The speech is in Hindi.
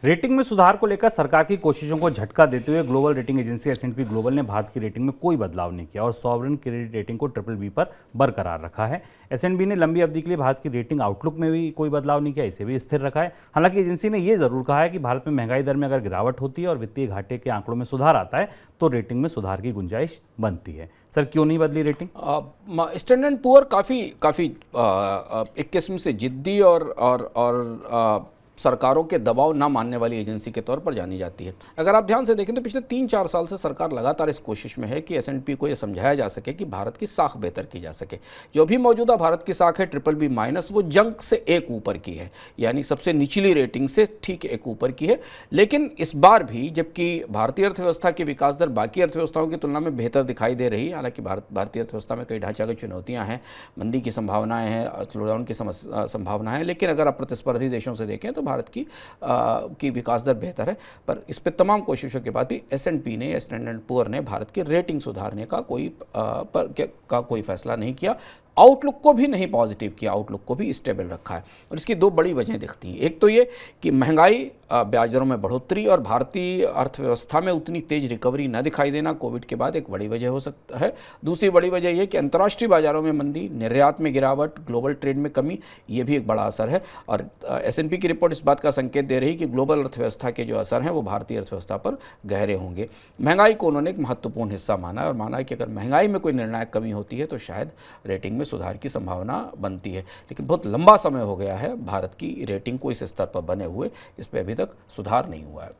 रेटिंग में सुधार को लेकर सरकार की कोशिशों को झटका देते हुए ग्लोबल रेटिंग एजेंसी एस&पी ग्लोबल ने भारत की रेटिंग में कोई बदलाव नहीं किया और सॉवरेन क्रेडिट रेटिंग को BBB पर बरकरार रखा है। एस&पी ने लंबी अवधि के लिए भारत की रेटिंग आउटलुक में भी कोई बदलाव नहीं किया, इसे भी स्थिर रखा है। हालांकि एजेंसी ने यह जरूर कहा है कि भारत में महंगाई दर में अगर गिरावट होती है और वित्तीय घाटे के आंकड़ों में सुधार आता है तो रेटिंग में सुधार की गुंजाइश बनती है। सर, क्यों नहीं बदली रेटिंग? स्टैंडर्ड पुअर काफ़ी एक किस्म से जिद्दी और सरकारों के दबाव ना मानने वाली एजेंसी के तौर पर जानी जाती है। अगर आप ध्यान से देखें तो पिछले 3-4 साल से सरकार लगातार इस कोशिश में है कि एस&पी को यह समझाया जा सके कि भारत की साख बेहतर की जा सके। जो भी मौजूदा भारत की साख है BBB- वो जंक से एक ऊपर की है, यानी सबसे निचली रेटिंग से ठीक एक ऊपर की है। लेकिन इस बार भी जबकि भारतीय अर्थव्यवस्था की विकास दर बाकी अर्थव्यवस्थाओं की तुलना में बेहतर दिखाई दे रही है, हालांकि भारतीय अर्थव्यवस्था में कई ढांचागत चुनौतियाँ हैं, मंदी की संभावनाएँ हैं, स्लोडाउन की संभावनाएँ हैं, लेकिन अगर आप प्रतिस्पर्धी देशों से देखें तो भारत की विकास दर बेहतर है। पर इस पे तमाम कोशिशों के बाद भी एस&पी ने या स्टैंडर्ड पुअर ने भारत की रेटिंग सुधारने का कोई फैसला नहीं किया। आउटलुक को भी नहीं पॉजिटिव किया, आउटलुक को भी स्टेबल रखा है। और इसकी दो बड़ी वजहें दिखती हैं। एक तो ये कि महंगाई, ब्याज दरों में बढ़ोतरी और भारतीय अर्थव्यवस्था में उतनी तेज रिकवरी न दिखाई देना कोविड के बाद एक बड़ी वजह हो सकता है। दूसरी बड़ी वजह यह कि अंतर्राष्ट्रीय बाजारों में मंदी, निर्यात में गिरावट, ग्लोबल ट्रेड में कमी, ये भी एक बड़ा असर है। और एस&पी की रिपोर्ट इस बात का संकेत दे रही कि ग्लोबल अर्थव्यवस्था के जो असर हैं वो भारतीय अर्थव्यवस्था पर गहरे होंगे। महंगाई को उन्होंने एक महत्वपूर्ण हिस्सा माना है और माना है कि अगर महंगाई में कोई निर्णायक कमी होती है तो शायद रेटिंग में सुधार की संभावना बनती है। लेकिन बहुत लंबा समय हो गया है भारत की रेटिंग को इस स्तर पर बने हुए, इस पर अभी तक सुधार नहीं हुआ है।